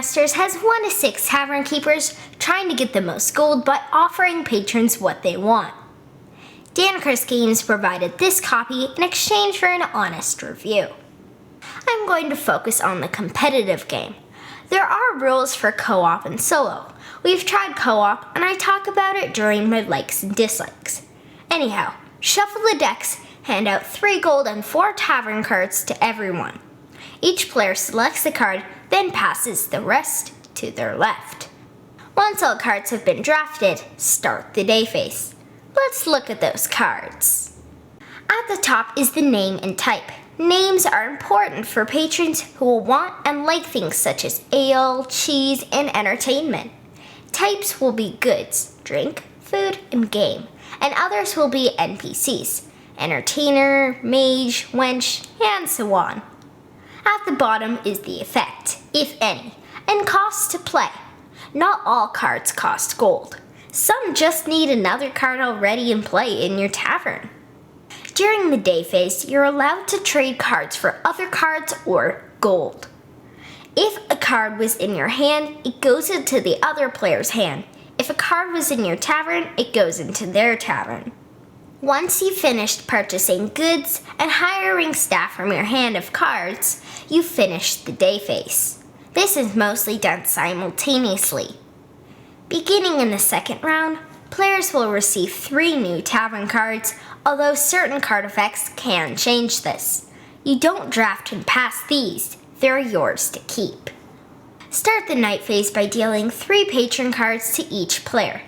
Masters has 1 to 6 tavern keepers trying to get the most gold by offering patrons what they want. Dancrest Games provided this copy in exchange for an honest review. I'm going to focus on the competitive game. There are rules for co-op and solo. We've tried co-op and I talk about it during my likes and dislikes. Anyhow, shuffle the decks, hand out 3 gold and 4 tavern cards to everyone. Each player selects a card, then passes the rest to their left. Once all cards have been drafted, start the day phase. Let's look at those cards. At the top is the name and type. Names are important for patrons who will want and like things such as ale, cheese, and entertainment. Types will be goods, drink, food, and game, and others will be NPCs, entertainer, mage, wench, and so on. At the bottom is the effect, if any, and cost to play. Not all cards cost gold. Some just need another card already in play in your tavern. During the day phase, you're allowed to trade cards for other cards or gold. If a card was in your hand, it goes into the other player's hand. If a card was in your tavern, it goes into their tavern. Once you've finished purchasing goods and hiring staff from your hand of cards, you've finished the day phase. This is mostly done simultaneously. Beginning in the second round, players will receive 3 new tavern cards, although certain card effects can change this. You don't draft and pass these, they're yours to keep. Start the night phase by dealing 3 patron cards to each player.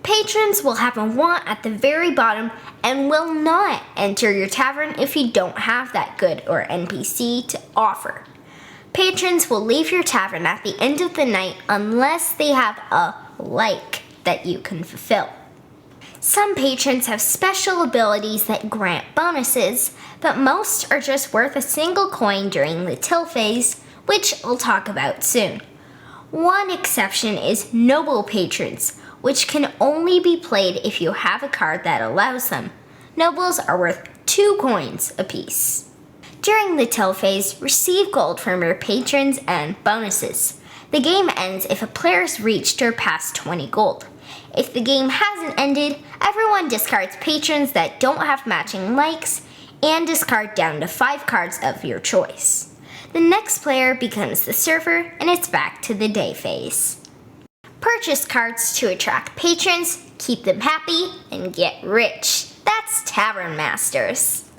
Patrons will have a want at the very bottom and will not enter your tavern if you don't have that good or NPC to offer. Patrons will leave your tavern at the end of the night unless they have a like that you can fulfill. Some patrons have special abilities that grant bonuses, but most are just worth a single coin during the till phase, which I'll talk about soon. One exception is noble patrons, which can only be played if you have a card that allows them. Nobles are worth 2 coins apiece. During the till phase, receive gold from your patrons and bonuses. The game ends if a player's reached or passed 20 gold. If the game hasn't ended, everyone discards patrons that don't have matching likes and discard down to 5 cards of your choice. The next player becomes the server and it's back to the day phase. Purchase cards to attract patrons, keep them happy, and get rich. That's Tavern Masters.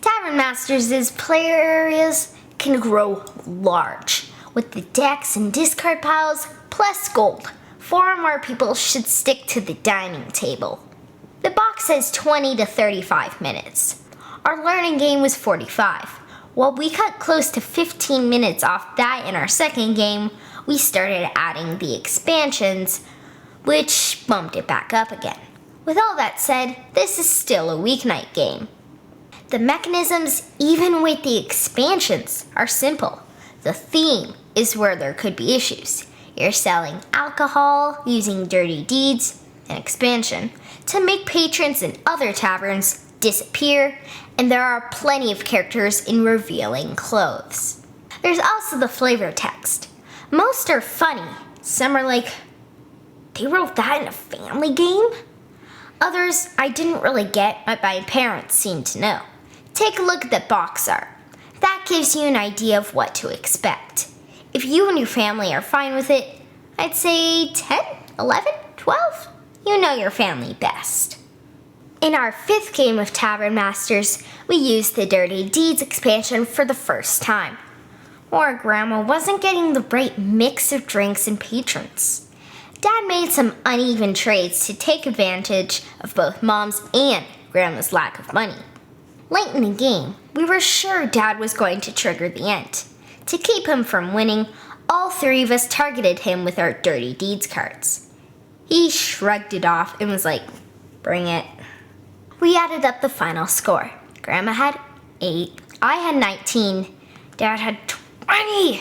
Tavern Masters' player areas can grow large, with the decks and discard piles plus gold. 4 or more people should stick to the dining table. The box says 20 to 35 minutes. Our learning game was 45. While we cut close to 15 minutes off that in our second game, we started adding the expansions, which bumped it back up again. With all that said, this is still a weeknight game. The mechanisms, even with the expansions, are simple. The theme is where there could be issues. You're selling alcohol, using dirty deeds, an expansion, to make patrons in other taverns disappear, and there are plenty of characters in revealing clothes. There's also the flavor text. Most are funny. Some are like, they wrote that in a family game? Others I didn't really get, but my parents seem to know. Take a look at the box art. That gives you an idea of what to expect. If you and your family are fine with it, I'd say 10, 11, 12. You know your family best. In our 5th game of Tavern Masters, we used the Dirty Deeds expansion for the first time. Or Grandma wasn't getting the right mix of drinks and patrons. Dad made some uneven trades to take advantage of both Mom's and Grandma's lack of money. Late in the game, we were sure Dad was going to trigger the end. To keep him from winning, all 3 of us targeted him with our Dirty Deeds cards. He shrugged it off and was like, bring it. We added up the final score. Grandma had 8, I had 19, Dad had 20,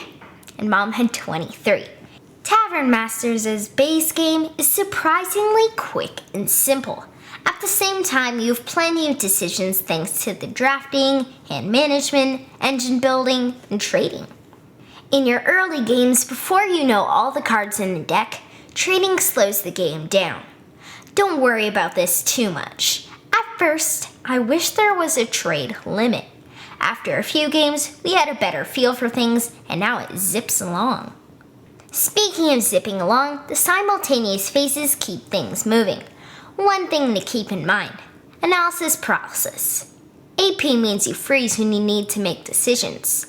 and Mom had 23. Tavern Masters' base game is surprisingly quick and simple. At the same time, you have plenty of decisions thanks to the drafting, hand management, engine building, and trading. In your early games, before you know all the cards in the deck, trading slows the game down. Don't worry about this too much. At first, I wish there was a trade limit. After a few games, we had a better feel for things, and now it zips along. Speaking of zipping along, the simultaneous phases keep things moving. One thing to keep in mind: analysis paralysis. AP means you freeze when you need to make decisions.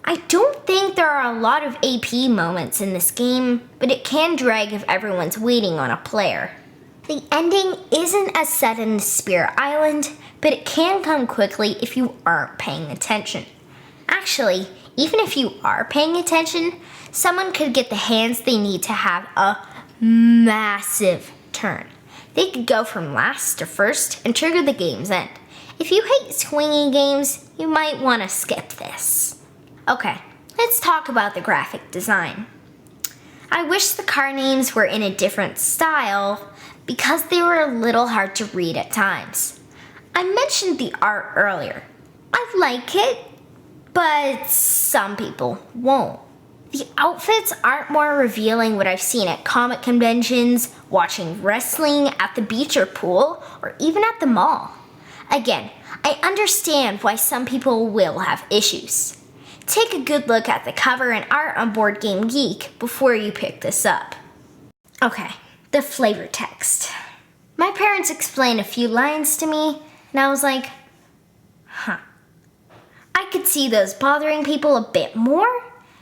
I don't think there are a lot of AP moments in this game, but it can drag if everyone's waiting on a player. The ending isn't as set in Spirit Island, but it can come quickly if you aren't paying attention. Actually, even if you are paying attention, someone could get the hands they need to have a massive turn. They could go from last to first and trigger the game's end. If you hate swinging games, you might want to skip this. Okay, let's talk about the graphic design. I wish the card names were in a different style because they were a little hard to read at times. I mentioned the art earlier. I like it, but some people won't. The outfits aren't more revealing what I've seen at comic conventions, watching wrestling at the beach or pool, or even at the mall. Again, I understand why some people will have issues. Take a good look at the cover and art on Board Game Geek before you pick this up. Okay, the flavor text. My parents explained a few lines to me, and I was like, I could see those bothering people a bit more,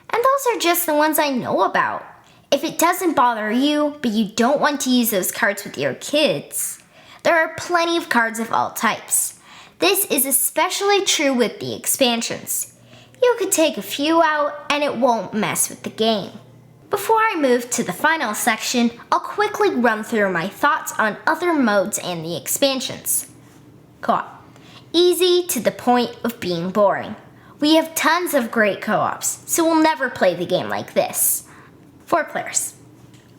and those are just the ones I know about. If it doesn't bother you, but you don't want to use those cards with your kids, there are plenty of cards of all types. This is especially true with the expansions. You could take a few out and it won't mess with the game. Before I move to the final section, I'll quickly run through my thoughts on other modes and the expansions. Co-op. Easy to the point of being boring. We have tons of great co-ops, so we'll never play the game like this. 4 players.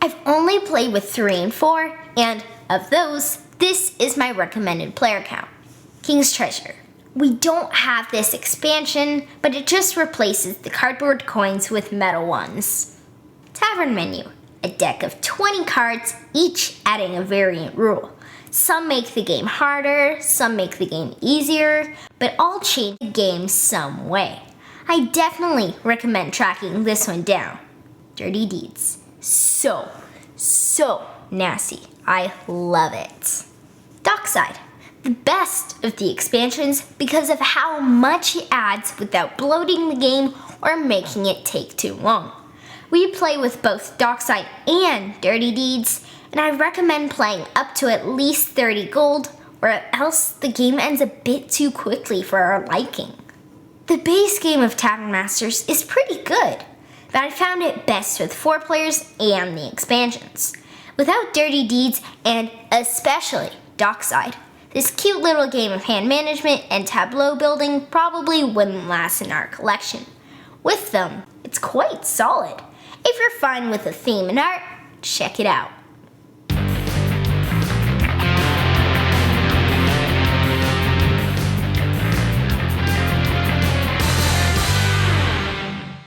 I've only played with 3 and 4, and of those, this is my recommended player count. King's Treasure. We don't have this expansion, but it just replaces the cardboard coins with metal ones. Tavern Menu. A deck of 20 cards, each adding a variant rule. Some make the game harder, some make the game easier, but all change the game some way. I definitely recommend tracking this one down. Dirty Deeds. So nasty. I love it. Dockside. The best of the expansions because of how much it adds without bloating the game or making it take too long. We play with both Dockside and Dirty Deeds, and I recommend playing up to at least 30 gold, or else the game ends a bit too quickly for our liking. The base game of Tavern Masters is pretty good, but I found it best with 4 players and the expansions. Without Dirty Deeds, and especially Dockside, this cute little game of hand management and tableau building probably wouldn't last in our collection. With them, it's quite solid. If you're fine with the theme and art, check it out.